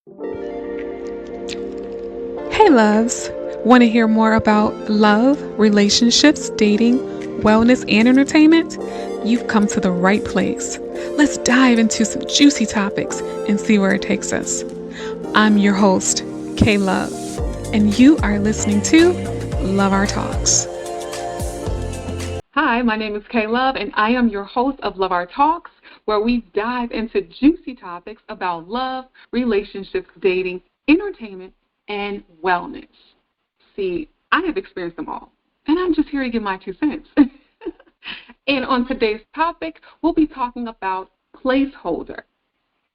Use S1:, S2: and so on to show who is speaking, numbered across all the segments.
S1: Hey, loves. Want to hear more about love, relationships, dating, wellness, and entertainment? You've come to the right place. Let's dive into some juicy topics and see where it takes us. I'm your host, K Love, and you are listening to Love Our Talks. Hi, my name is Kay Love, and I am your host of Love Our Talks, where we dive into juicy topics about love, relationships, dating, entertainment, and wellness. See, I have experienced them all, and I'm just here to give my 2 cents. And on today's topic, we'll be talking about placeholder.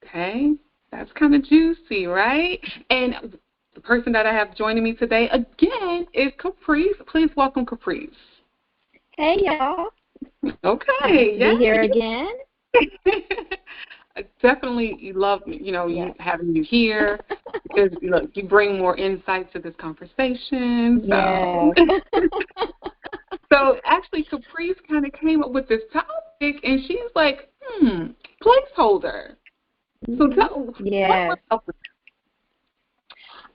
S1: Okay, that's kind of juicy, right? And the person that I have joining me today again is Caprice. Please welcome Caprice.
S2: Hey y'all.
S1: Okay,
S2: Happy to
S1: yeah.
S2: be here again.
S1: I definitely love, you having you here because look, you bring more insight to this conversation. So,
S2: Yes.
S1: so actually, Caprice kind of came up with this topic, and she's like, placeholder. So tell
S2: Yes.
S1: what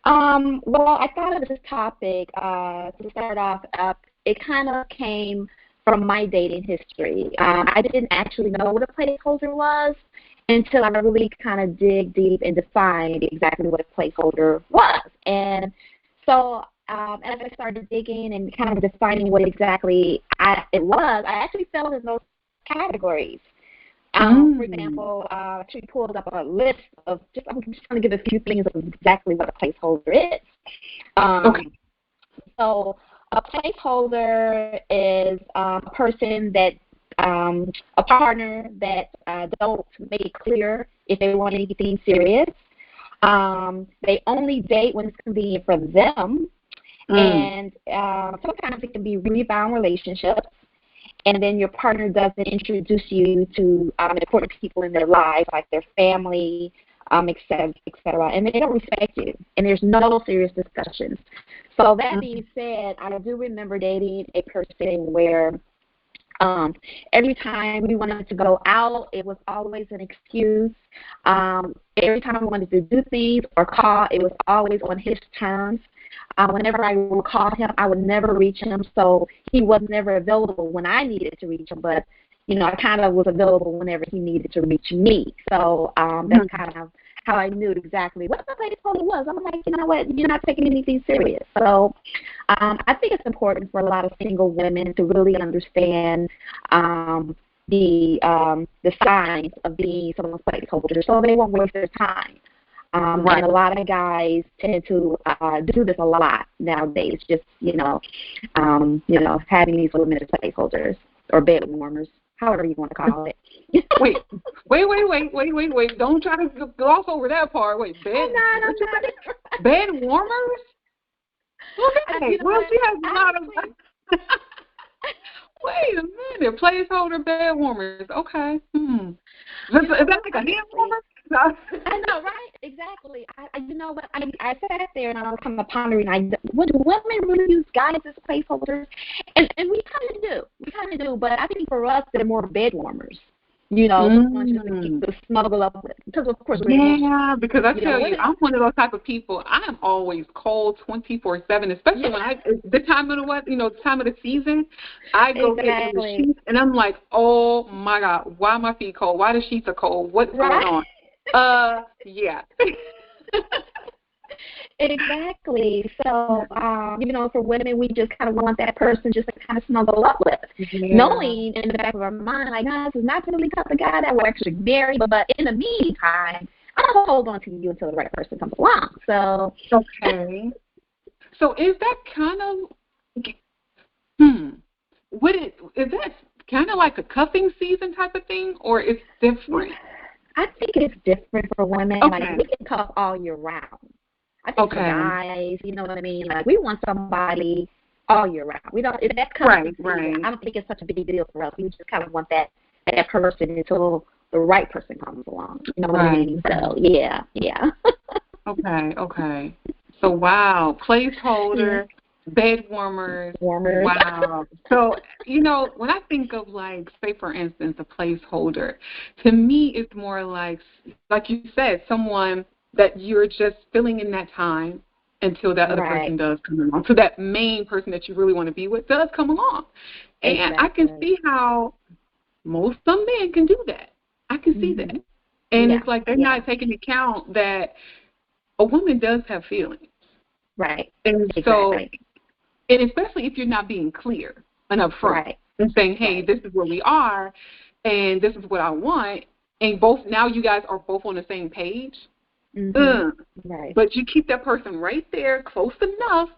S2: Well, I thought of this topic to start off. It kind of came from my dating history. I didn't actually know what a placeholder was until I really kind of dig deep and defined exactly what a placeholder was. And so as I started digging and kind of defining what exactly it was, I actually fell in those categories. For example, I actually pulled up a list of I'm just trying to give a few things of exactly what a placeholder is.
S1: Okay.
S2: So a placeholder is a person that, a partner that don't make it clear if they want anything serious. They only date when it's convenient for them. And sometimes it can be rebound relationships. And then your partner doesn't introduce you to important people in their lives, like their family, et cetera, and they don't respect you, and there's no serious discussions. So that being said, I do remember dating a person where every time we wanted to go out, it was always an excuse. Every time we wanted to do things or call, it was always on his terms. Whenever I would call him, I would never reach him, so he was never available when I needed to reach him. But I kind of was available whenever he needed to reach me. So that's kind of how I knew exactly what the placeholder was. I'm like, you know what, you're not taking anything serious. So I think it's important for a lot of single women to really understand the signs of being someone's placeholder, so they won't waste their time.
S1: Right.
S2: And a lot of guys tend to do this a lot nowadays. Just having these women as placeholders or bed warmers, however you want to call it.
S1: Wait. Don't try to gloss over that part. Wait, bed warmers? Okay. Well, she has a lot of. Wait a minute. Placeholder bed warmers. Okay. Is that like a hand warmer?
S2: I know, right? Exactly. You know what? I sat there and I was kind of pondering. Would women really use guys as placeholders? And we kind of do. We kind of do. But I think for us, they're more bed warmers. Someone just to keep the snuggle up with. Because of course,
S1: because I tell you, I'm one of those type of people. I am always cold 24/7, especially when the time of the season. I go get in the sheets and I'm like, oh my God, why are my feet cold? Why the sheets are cold? What's going on? Yeah.
S2: Exactly. So, for women, we just kind of want that person just to kind of snuggle up with, knowing in the back of our mind, like, no, this is not really the guy that we're actually marry. But in the meantime, I'm gonna hold on to you until the right person comes along. So,
S1: okay. So is that kind of is that kind of like a cuffing season type of thing, or it's different?
S2: I think it's different for women.
S1: Okay.
S2: Like, we can cuff all year round. I think for guys, you know what I mean? Like, we want somebody all year round. We don't. If that's cuffing season, I don't think it's such a big deal for us. We just kind of want that person until the right person comes along. You know what I mean? So yeah.
S1: Okay. So wow, placeholder. Bed warmers. Wow. So, when I think of, like, say, for instance, a placeholder, to me it's more like you said, someone that you're just filling in that time until that other
S2: Right.
S1: person does come along. So that main person that you really want to be with does come along. And I can
S2: Exactly.
S1: see how some men can do that. I can see that. And
S2: Yeah.
S1: it's like they're
S2: Yeah.
S1: not taking into account that a woman does have feelings.
S2: Right.
S1: And so,
S2: Exactly.
S1: and especially if you're not being clear and upfront
S2: Right.
S1: and saying, hey,
S2: Right.
S1: this is where we are and this is what I want, and now you guys are both on the same page.
S2: Right.
S1: But you keep that person right there, close enough,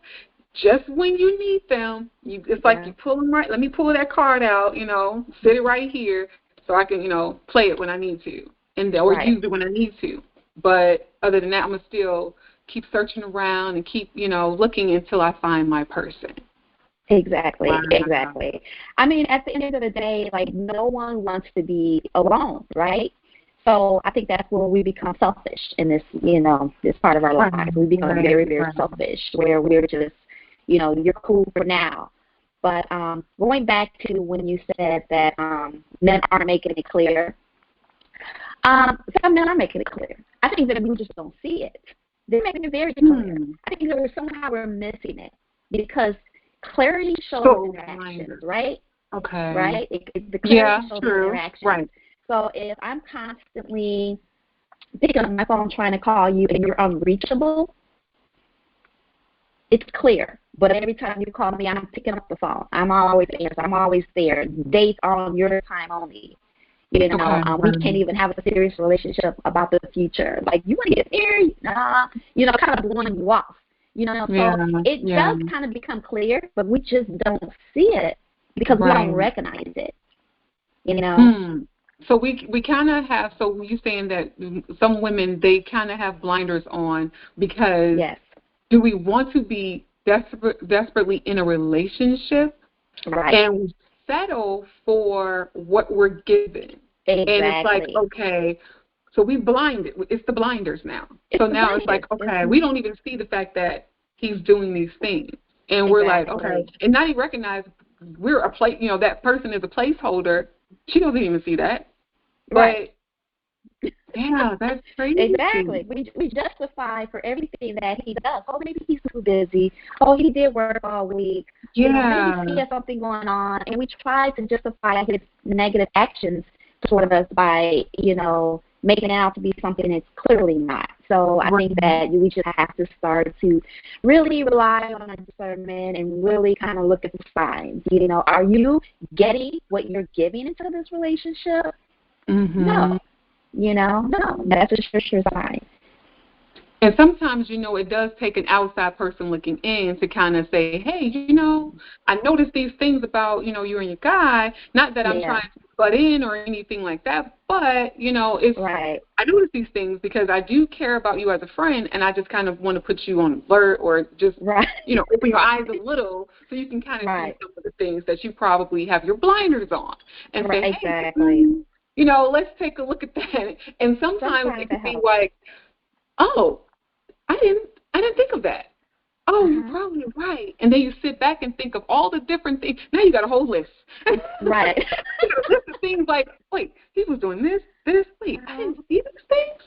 S1: just when you need them. It's like you pull them right. Let me pull that card out, sit it right here so I can, play it when I need to, or
S2: Right.
S1: use it when I need to. But other than that, I'm gonna still keep searching around and keep, looking until I find my person.
S2: Exactly.
S1: Wow.
S2: Exactly. I mean, at the end of the day, like, no one wants to be alone, right? So I think that's where we become selfish in this, this part of our lives. We become very, very selfish, where we're just, you're cool for now. But going back to when you said that men aren't making it clear, some men are making it clear. I think that we just don't see it. They're making it very clear. I think that somehow we're missing it because clarity shows interactions, right?
S1: Okay.
S2: Right? The clarity shows
S1: true.
S2: interactions.
S1: Right.
S2: So if I'm constantly picking up my phone trying to call you and you're unreachable, it's clear. But every time you call me, I'm picking up the phone. I'm always answering. I'm always there. Dates are on your time only. We can't even have a serious relationship about the future. Like, you want to get married? Nah. Kind of blowing you off. So it does kind of become clear, but we just don't see it because we don't recognize it.
S1: So we kind of have, so you're saying that some women, they kind of have blinders on because do we want to be desperately in a relationship and we settle for what we're given?
S2: Exactly.
S1: And it's like, okay, so we blinded. It's the blinders now. It's like, okay, we don't even see the fact that he's doing these things. And we're like, okay, and now you recognize we're that person is a placeholder. She doesn't even see that.
S2: Right.
S1: But, yeah, that's crazy.
S2: Exactly. We justify for everything that he does. Oh, maybe he's too busy. Oh, he did work all week.
S1: Yeah.
S2: Maybe he has something going on. And we try to justify his negative actions toward us by, making it out to be something it's clearly not. So I think that we just have to start to really rely on our discernment and really kind of look at the signs. Are you getting what you're giving into this relationship? No. No. That's a sure sign.
S1: And sometimes, it does take an outside person looking in to kind of say, hey, I noticed these things about, you and your guy. Not that I'm trying to butt in or anything like that, but, it's I notice these things because I do care about you as a friend, and I just kind of want to put you on alert or just, open your eyes a little so you can kind of see some of the things that you probably have your blinders on. And say, hey, let's take a look at that. And sometimes it can be like, oh, I didn't think of that. Oh, you're probably right. And then you sit back and think of all the different things. Now you got a whole list.
S2: Right.
S1: List of things like, wait, he was doing this. Wait, I didn't see these things.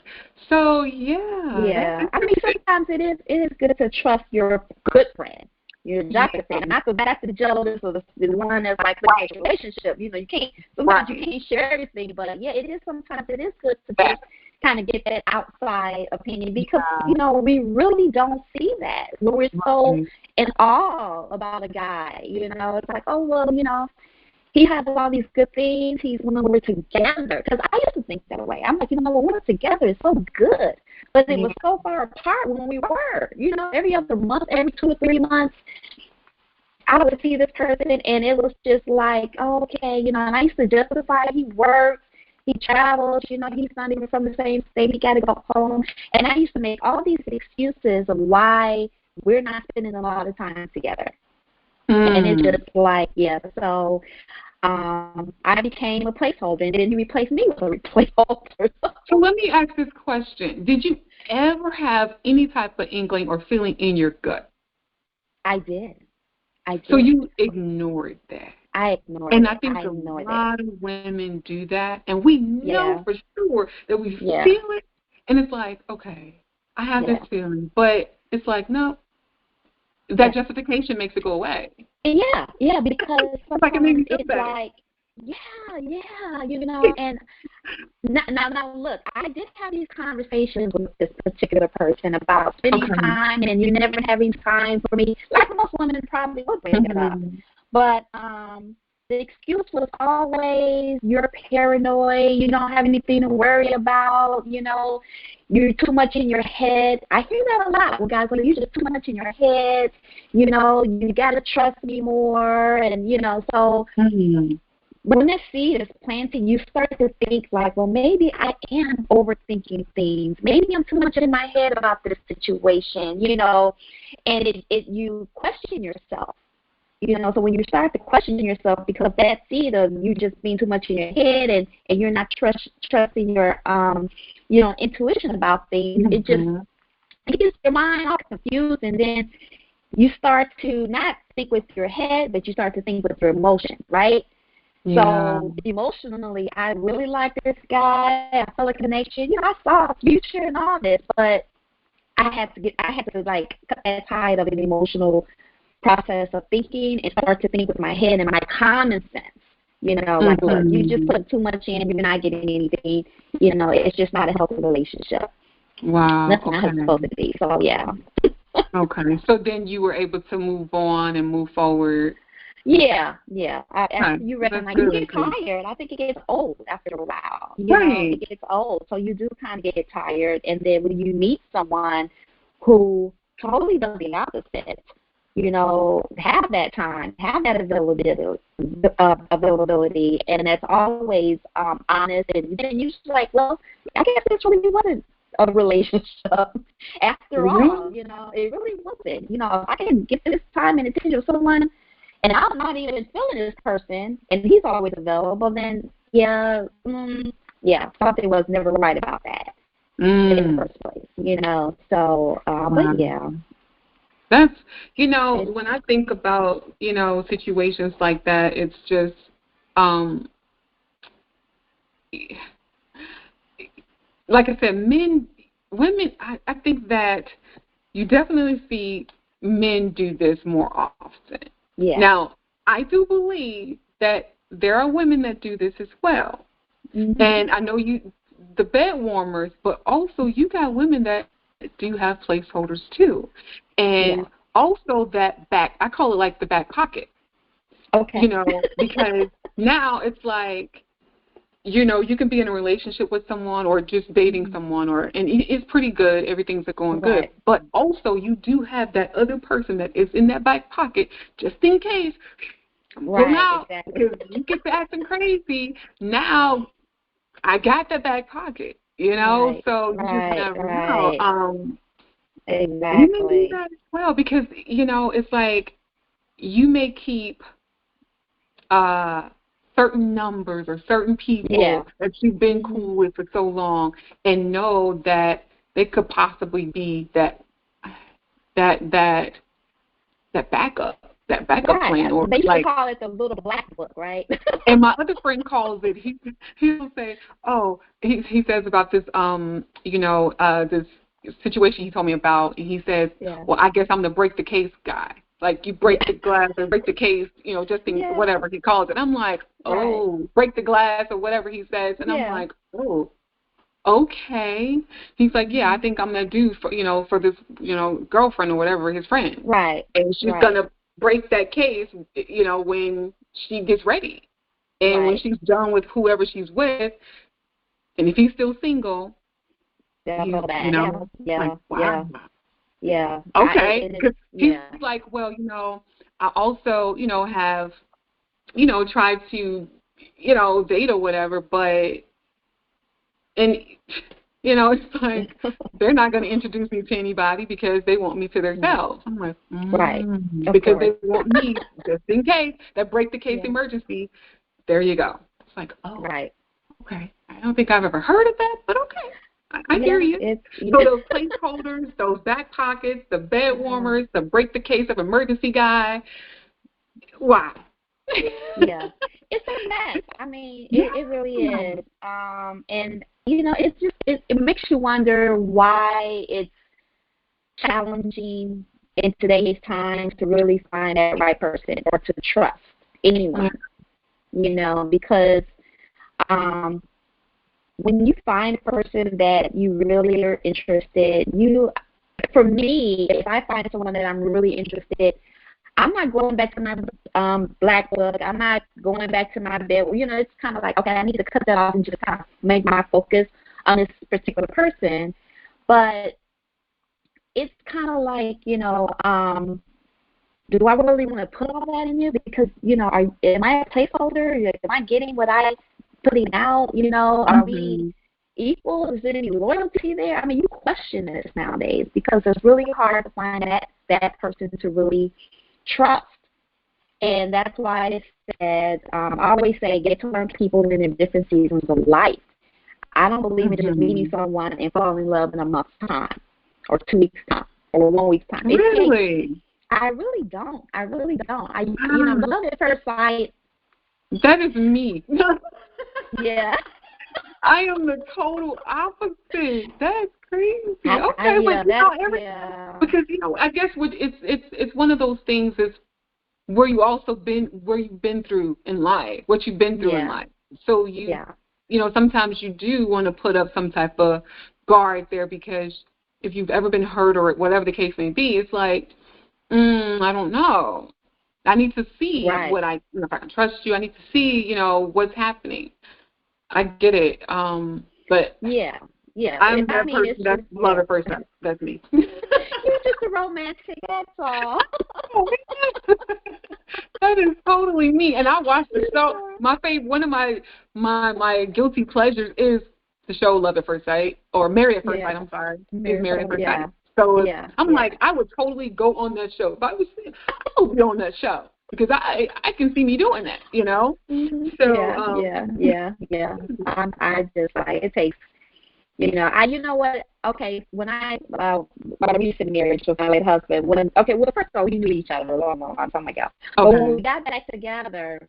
S1: So
S2: yeah. I mean, sometimes it is good to trust your good friend, your doctor friend. Not the bad, the jealous, or the one that's like in a relationship. You can't. Sometimes you can't share everything, but it is sometimes it is good to just kind of get that outside opinion because we really don't see that. We're so in awe about a guy. It's like, oh well, he has all these good things. He's when we're together. Because I used to think that way. I'm like, when we're together, it's so good. But it was so far apart when we were. Every other month, every 2 or 3 months, I would see this person, and it was just like, oh, okay, and I used to justify he works. He travels, he's not even from the same state. He got to go home. And I used to make all these excuses of why we're not spending a lot of time together. And it's just like, so I became a placeholder, and then he replaced me with a placeholder.
S1: So let me ask this question. Did you ever have any type of inkling or feeling in your gut?
S2: I did.
S1: So you ignored that.
S2: I ignored it.
S1: And I think a lot of women do that. And we know for sure that we feel it. And it's like, okay, I have this
S2: Yeah.
S1: feeling. But it's like, no, that justification makes it go away.
S2: Yeah, because
S1: It's like it made
S2: sometimes
S1: me feel
S2: it's
S1: better.
S2: like, and now, look, I did have these conversations with this particular person about spending
S1: Okay.
S2: time, and you never having time for me, like most women probably would bring it up.
S1: Mhm.
S2: But the excuse was always, you're paranoid, you don't have anything to worry about, you're too much in your head. I hear that a lot when guys are, you're just too much in your head, you got to trust me more, and, so
S1: Mhm.
S2: when that seed is planted, you start to think like, well, maybe I am overthinking things. Maybe I'm too much in my head about this situation, and you question yourself. So when you start to question yourself because that seed of you just being too much in your head and you're not trusting your intuition about things, it
S1: Mhm.
S2: gets your mind all confused, and then you start to not think with your head, but you start to think with your emotion, right?
S1: Yeah.
S2: So emotionally, I really like this guy. I felt a connection. I saw a future and all this, but I had to like cut that tide of an emotional process of thinking and start to think with my head and my common sense. Like, look, you just
S1: Mhm.
S2: put too much in, you're not getting anything. It's just not a healthy relationship.
S1: Wow.
S2: That's not how it's
S1: Okay.
S2: supposed to be. So yeah.
S1: Okay. So then you were able to move on and move forward.
S2: Yeah.
S1: Okay.
S2: After you
S1: That's
S2: recognize, you
S1: good.
S2: get
S1: 'Cause-
S2: tired. I think it gets old after a while.
S1: right.
S2: It gets old. So you do kind of get tired. And then when you meet someone who totally does the opposite, have that time, have that availability, and that's always honest. And then you're just like, well, I guess this really wasn't a relationship after all.
S1: Mhm.
S2: It really wasn't. If I can get this time and attention of someone and I'm not even feeling this person, and he's always available, then something was never right about that in the
S1: Mm.
S2: first place. So, but
S1: Wow.
S2: yeah,
S1: That's,
S2: it's,
S1: when I think about, situations like that, it's just, um, like I said, women, I think that you definitely see men do this more often.
S2: yeah.
S1: Now, I do believe that there are women that do this as well.
S2: Mm-hmm.
S1: And I know the bed warmers, but also you got women that do have placeholders too. And
S2: Yeah.
S1: also that I call it like the back pocket,
S2: Okay.
S1: because now it's like, you can be in a relationship with someone or just dating
S2: Mm-hmm.
S1: someone, and it's pretty good, everything's going good.
S2: Right.
S1: But also you do have that other person that is in that back pocket just in case. I'm pulling
S2: Right.
S1: out
S2: Exactly.
S1: because you get to acting crazy. Now I got the back pocket,
S2: Right.
S1: so you just
S2: Right.
S1: never know.
S2: Right.
S1: Women do
S2: Exactly.
S1: that as well because, it's like you may keep uh, certain numbers or certain
S2: Yeah.
S1: people that you've been
S2: Mm-hmm.
S1: cool with for so long and know that they could possibly be that that that backup
S2: Right.
S1: plan, or
S2: They used to
S1: like.
S2: call it the little black book, right?
S1: And my other friend calls it. He'll say, "Oh," he says about this this situation he told me about. He says,
S2: Yeah.
S1: "Well, I guess I'm the break the case guy. Like you break
S2: Yeah.
S1: the glass or break the case, just in
S2: Yeah.
S1: whatever he calls it." I'm like,
S2: Right.
S1: "Oh, break the glass or whatever he says," and I'm
S2: Yeah.
S1: like, "Oh, okay." He's like, "Yeah, I
S2: Mm-hmm.
S1: think I'm gonna do for this girlfriend or whatever, his friend,
S2: Right.
S1: and she's
S2: Right.
S1: gonna break that case, when she gets ready." And when
S2: Right.
S1: she's done with whoever she's with, and if he's still single,
S2: They'll
S1: he's,
S2: go back. Yeah.
S1: like,
S2: Yeah.
S1: wow,
S2: Yeah. Yeah.
S1: okay.
S2: It is.
S1: Because he's
S2: Yeah.
S1: like, well, I also, have, tried to, date or whatever, but, and, it's like, they're not going to introduce me to anybody because they want me to
S2: Right.
S1: themselves. I'm like,
S2: Right. Of
S1: because
S2: course.
S1: they want me, just in case, that break the case
S2: Yeah.
S1: emergency. There you go. It's like, oh.
S2: Right.
S1: Okay. I don't think I've ever heard of that, but okay. I hear
S2: Yeah.
S1: you.
S2: It's.
S1: So those placeholders, those back pockets, the bed
S2: Yeah.
S1: warmers, the break the case of emergency guy. Why?
S2: Yeah. It's a mess. I mean,
S1: Yeah.
S2: it really is. And it's just it makes you wonder why it's challenging in today's times to really find that right person or to trust anyone, because when you find a person that you really are interested, for me, if I find someone that I'm really interested, I'm not going back to my black book. I'm not going back to my bed. It's kind of like, okay, I need to cut that off and just kind of make my focus on this particular person. But it's kind of like, do I really want to put all that in you? Because, am I a placeholder? Am I getting what I'm putting out? Are we equal? Is there any loyalty there? I mean, you question this nowadays because it's really hard to find that person to really trust. And that's why it said, I always say, get to learn people in their different seasons of life. I don't believe in just meeting someone and falling in love in a month's time or 2 weeks' time or 1 week's time.
S1: Really?
S2: I really don't. Love at first sight.
S1: That is me.
S2: Yeah.
S1: I am the total opposite. That's crazy. Okay, because I guess it's one of those things is where you've been through in life, what you've been through in life. So sometimes you do want to put up some type of guard there because if you've ever been hurt or whatever the case may be, it's like, I don't know. I need to see if I can trust you. I need to see, what's happening. I get it. But I'm that person that's love at first sight. That's me.
S2: You're just a romantic, that's all.
S1: That is totally me. And I watch the show. My favorite, one of my guilty pleasures is the show Love at First Sight or Married at First Sight. I'm sorry, it's Married at First Sight. So I'm like, I would totally go on that show. If I would be on that show because I can see me doing that,
S2: Mm-hmm.
S1: So
S2: I just like it takes. What? Okay, when I recent marriage with my late husband, first of all, we knew each other a long time ago. Okay. But when we got back together,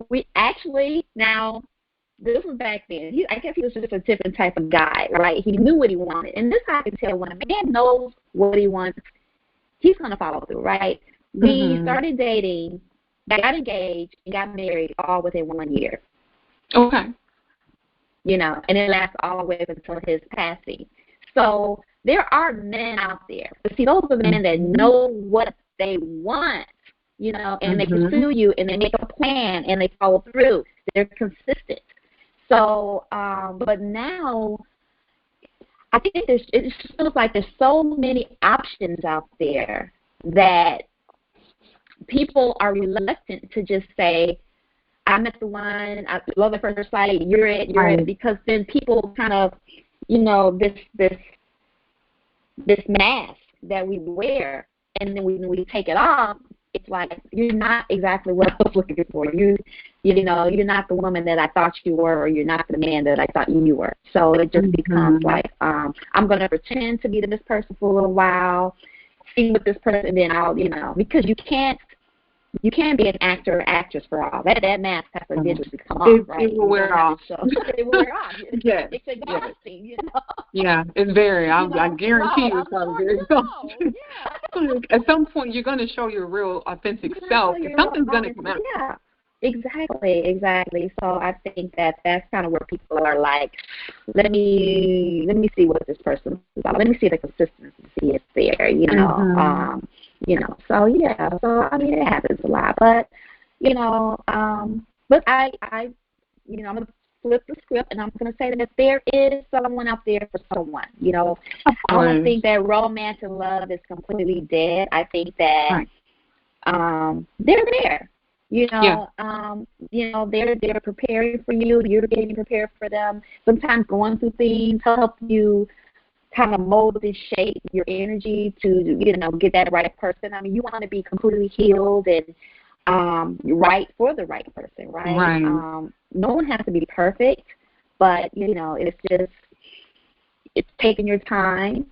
S2: we actually this was back then. I guess he was just a different type of guy, right? He knew what he wanted, and this I can tell when a man knows what he wants, he's gonna follow through, right? We started dating, got engaged, and got married all within 1 year.
S1: Okay.
S2: And it lasts all the way up until his passing. So there are men out there. But see, those are men that know what they want, and they pursue you, and they make a plan, and they follow through. They're consistent. So, but now, I think it just feels like there's so many options out there that people are reluctant to just say, I met the one, I love at first sight, you're it, because then people kind of, this mask that we wear, and then when we take it off, it's like, you're not exactly what I was looking for. You're not the woman that I thought you were, or you're not the man that I thought you were. So it just becomes like, I'm going to pretend to be this person for a little while, see what this person, and then I'll, because you can't be an actor or actress for all. That mask has to eventually come off, right?
S1: It will wear off.
S2: It will wear off.
S1: Yes.
S2: It's exhausting,
S1: Yeah, it's very. I guarantee you it's probably very exhausting.
S2: Yeah.
S1: At some point, you're going to show your real, authentic self. Something's going to come out.
S2: Yeah. Exactly. So I think that's kind of where people are like, let me see what this person is about. Let me see the consistency is there, So yeah, so I mean it happens a lot, but but I I'm gonna flip the script and I'm gonna say that there is someone out there for someone. I don't think that romance and love is completely dead. I think that they're there. They're preparing for you. You're getting prepared for them. Sometimes going through things help you kind of mold and shape your energy to, get that right person. I mean, you want to be completely healed and right for the right person, right?
S1: Right.
S2: No one has to be perfect, but, it's taking your time,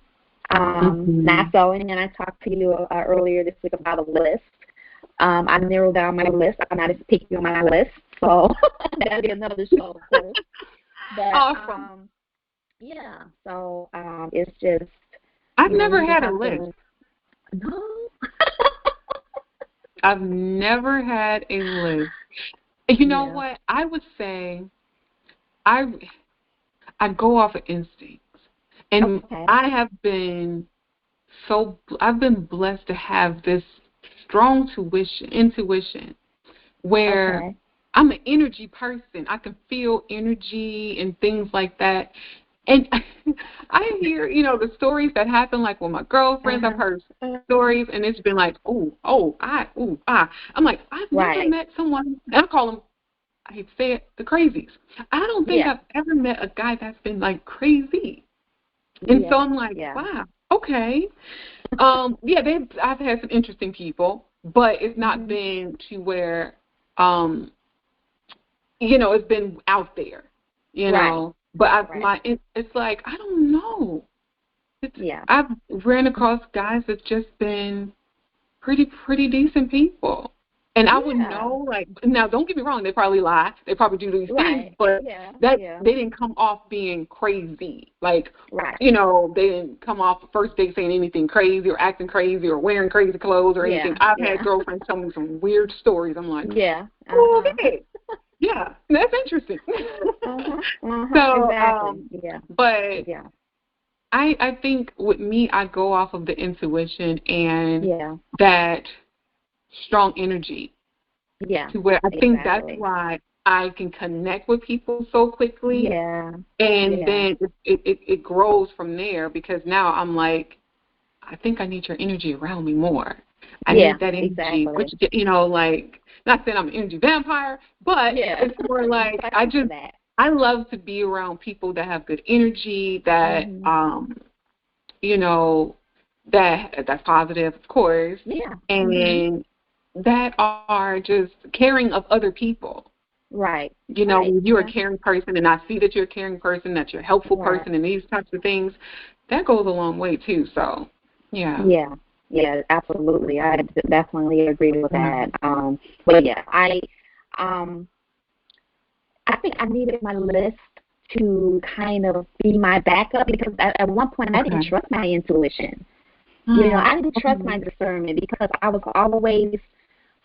S2: not going. And I talked to you earlier this week about a list. I narrowed down my list. I'm not as picky on my list, so that'll be another show, of course. But,
S1: awesome.
S2: So it's just.
S1: I've
S2: You know,
S1: never
S2: you just
S1: had a
S2: have
S1: list.
S2: to. No.
S1: I've never had a list. You know
S2: Yeah.
S1: what? I would say I I go off of instincts, and
S2: Okay.
S1: I've been blessed to have this strong intuition where
S2: Okay.
S1: I'm an energy person. I can feel energy and things like that. And I hear, the stories that happen, like with my girlfriends. I've
S2: Uh-huh.
S1: heard stories, and it's been like, ooh, ah. I'm like, I've never
S2: Right.
S1: met someone, and I call them, I hate to say it, the crazies. I don't think
S2: Yeah.
S1: I've ever met a guy that's been like crazy. And so
S2: Yeah.
S1: I'm like,
S2: Yeah.
S1: wow, okay. Yeah, I've had some interesting people, but it's not
S2: Mhm.
S1: been to where, it's been out there,
S2: Right.
S1: But
S2: Right.
S1: it's like, I don't know.
S2: Yeah.
S1: I've ran across guys that's just been pretty decent people. And I would
S2: Yeah.
S1: know, like, now don't get me wrong, they probably lie, they probably do these things,
S2: Right.
S1: but
S2: Yeah.
S1: that
S2: Yeah.
S1: they didn't come off being crazy. Like,
S2: Right.
S1: they didn't come off the first date saying anything crazy or acting crazy or wearing crazy clothes or anything.
S2: Yeah.
S1: I've had
S2: Yeah.
S1: girlfriends tell me some weird stories. I'm like,
S2: Yeah.
S1: oh,
S2: Uh-huh.
S1: okay, yeah, that's interesting.
S2: Uh-huh. Uh-huh.
S1: So,
S2: Exactly. Yeah.
S1: but
S2: Yeah.
S1: I think with me, I go off of the intuition and
S2: Yeah.
S1: that strong energy
S2: Yeah.
S1: to where I think that's
S2: Exactly.
S1: why I can connect with people so quickly,
S2: Yeah.
S1: and
S2: Yeah.
S1: then it grows from there because now I'm like, I think I need your energy around me more. I
S2: Yeah.
S1: need that energy,
S2: Exactly.
S1: which, like, not saying I'm an energy vampire, but
S2: Yeah.
S1: it's more
S2: You
S1: like
S2: practice for that.
S1: I love to be around people that have good energy, that
S2: Mhm.
S1: you know, that's positive, of course,
S2: Yeah. Mhm.
S1: and that are just caring of other people.
S2: Right. Right.
S1: When you're a
S2: Yeah.
S1: caring person and I see that you're a caring person, that you're a helpful
S2: Right.
S1: person and these types of things, that goes a long way too. So, yeah.
S2: Yeah. Yeah. Absolutely. I definitely agree with
S1: Mhm.
S2: that. But yeah, um, I think I needed my list to kind of be my backup because at one point I didn't
S1: Okay.
S2: trust my intuition.
S1: Mm.
S2: I didn't trust my
S1: Okay.
S2: discernment because I was always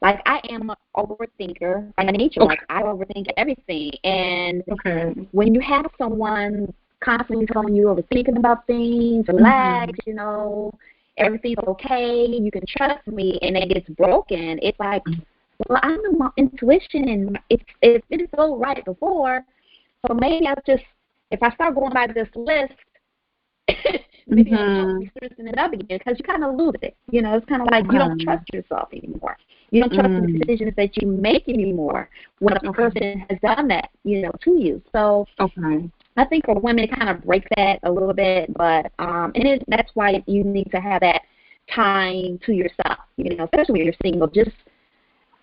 S2: like I am an overthinker by nature.
S1: Okay.
S2: Like I overthink everything, and
S1: Okay.
S2: when you have someone constantly telling you overthinking about things, relax,
S1: Mhm.
S2: everything's okay, you can trust me, and it gets broken. It's like, well, I know my intuition, and it didn't go right before, so maybe if I start going by this list, maybe I'll start
S1: Mhm.
S2: restricting it up again because you kind of lose it. It's kind of like you don't
S1: Okay.
S2: trust yourself anymore. You don't trust the
S1: Mm.
S2: decisions that you make anymore when a
S1: Okay.
S2: person has done that, to you. So
S1: Okay.
S2: I think for women, it kind of breaks that a little bit, but that's why you need to have that time to yourself. Especially when you're single, just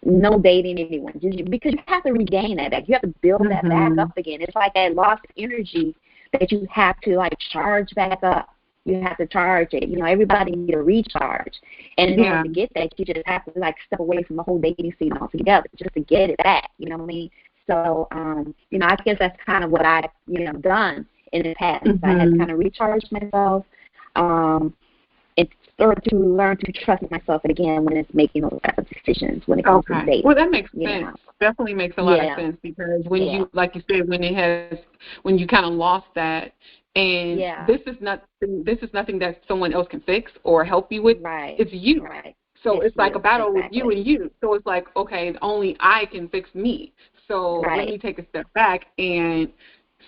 S2: no dating anyone, because you have to regain that back. You have to build that back
S1: Mhm.
S2: up again. It's like that lost energy that you have to like charge back up. You have to charge it. Everybody needs a recharge, and in order
S1: Yeah.
S2: to get that, you just have to like step away from the whole dating scene altogether just to get it back. You know what I mean? So, I guess that's kind of what I've done in the past. I had to
S1: Mhm.
S2: kind of recharge myself. Um, and start to learn to trust myself again when it's making those type of decisions when it comes to
S1: Okay. Well,
S2: dating.
S1: that makes
S2: You
S1: sense.
S2: know.
S1: Definitely makes a lot of
S2: Yeah.
S1: sense because
S2: Yeah.
S1: like you said, when you kind of lost that, and
S2: Yeah.
S1: this is nothing that someone else can fix or help you with.
S2: Right.
S1: It's you.
S2: Right.
S1: So
S2: It's
S1: it's like a
S2: you.
S1: battle with you
S2: Exactly.
S1: and you. So it's like, okay, only I can fix me. So let
S2: Right.
S1: me take a step back and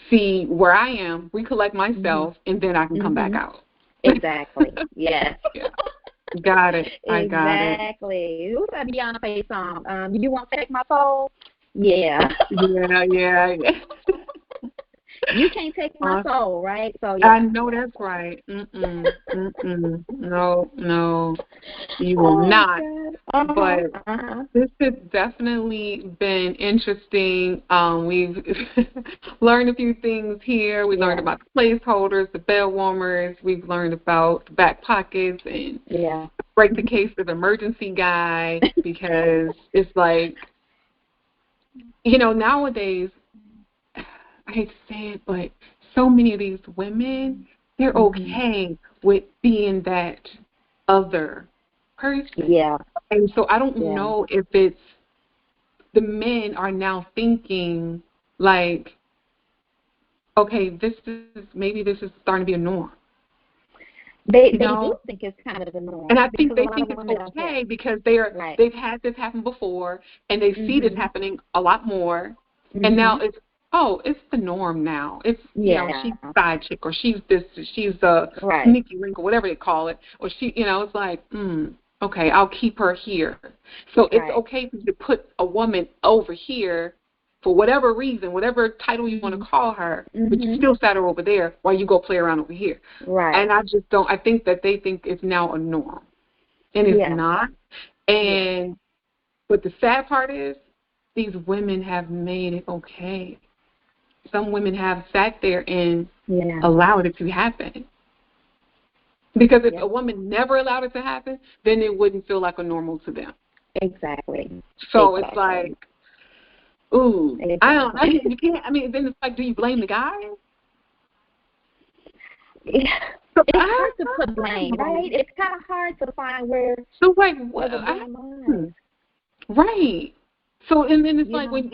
S1: see where I am, recollect
S2: Mhm.
S1: myself, and then I can come back
S2: Mhm.
S1: out.
S2: Exactly. Yes.
S1: Yeah. Got it. I got it.
S2: Exactly. Who's that Beyonce song? You won't take my soul? Yeah.
S1: Yeah.
S2: You can't take my
S1: Uh,
S2: soul, right? So
S1: I
S2: yeah.
S1: know
S2: Yeah.
S1: that's right. No, you will
S2: Oh
S1: not.
S2: God.
S1: But
S2: Uh-huh.
S1: this has definitely been interesting. We've learned a few things here. We learned
S2: Yeah.
S1: about the placeholders, the bell warmers. We've learned about the back pockets and
S2: Yeah.
S1: break the case of emergency guy because it's like, nowadays, I hate to say it, but so many of these women, they're
S2: Mhm.
S1: okay with being that other person.
S2: Yeah.
S1: And so I don't
S2: Yeah.
S1: know if it's the men are now thinking like, okay, this is starting to be a norm.
S2: They
S1: You know?
S2: do think it's kind of the norm.
S1: And I think
S2: because a
S1: they
S2: lot
S1: think
S2: of
S1: it's
S2: women don't
S1: okay
S2: care.
S1: because
S2: Right.
S1: they've had this happen before and they see this happening a lot more. And now it's the norm now. It's she's a side chick or she's a
S2: Right.
S1: sneaky link or whatever they call it. Or it's like, okay, I'll keep her here. So it's okay for you to put a woman over here for whatever reason, whatever title you want to call her, but you still sat her over there while you go play around over here.
S2: Right.
S1: And I think that they think it's now a norm. And it's not. And but the sad part is these women have made it okay. Some women have sat there and allowed it to happen. Because if a woman never allowed it to happen, then it wouldn't feel like a normal to them.
S2: Exactly.
S1: So it's like, ooh,
S2: exactly.
S1: you can't. I mean, then it's like, do you blame the guy?
S2: Yeah. It's hard to put blame, right? It's kind of hard to find where.
S1: So like, right. So and then it's like when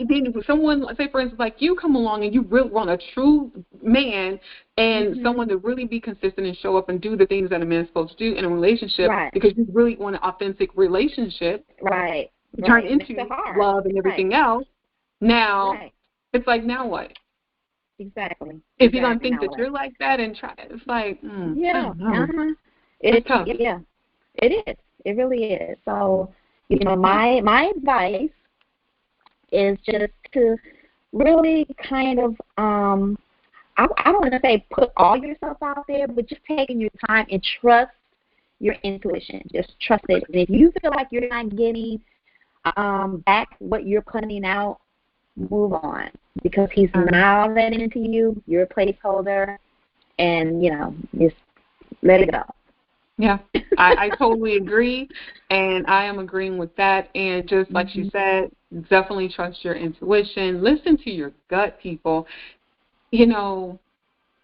S1: someone, say for instance, like you come along and you really want a true man and someone to really be consistent and show up and do the things that a man's supposed to do in a relationship because you really want an authentic relationship.
S2: Right.
S1: Turn into love and everything else. Now it's like, now what?
S2: Exactly.
S1: If you're gonna think that you're like that and try, it's like, I don't know.
S2: It's tough. Yeah, it is. It really is. So, my advice is just to really kind of, I don't want to say put all yourself out there, but just taking your time and trust your intuition. Just trust it. And if you feel like you're not getting back what you're putting out, move on, because he's not all that into you. You're a placeholder, and just let it go.
S1: Yeah, I totally agree, and I am agreeing with that. And just like she said, definitely trust your intuition. Listen to your gut, people.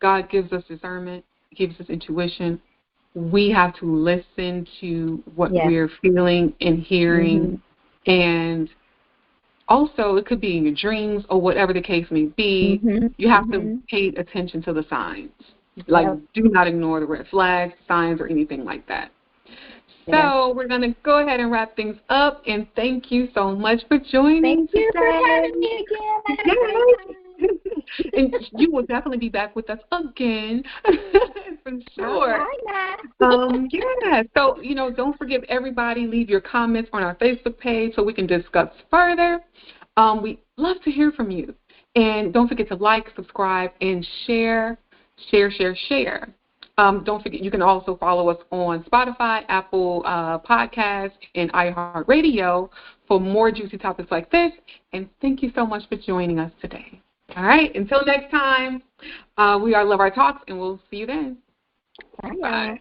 S1: God gives us discernment, gives us intuition. We have to listen to what we're feeling and hearing, and also, it could be in your dreams or whatever the case may be. You have to pay attention to the signs. Like, do not ignore the red flags, signs, or anything like that. So we're going to go ahead and wrap things up, and thank you so much for joining
S2: today. Thank you for having me again.
S1: And you will definitely be back with us again, for sure. So, don't forget, everybody, leave your comments on our Facebook page so we can discuss further. We love to hear from you. And don't forget to like, subscribe, and share. Don't forget, you can also follow us on Spotify, Apple Podcasts, and iHeartRadio for more juicy topics like this. And thank you so much for joining us today. All right, until next time, we are Love Our Talks, and we'll see you then.
S2: Bye.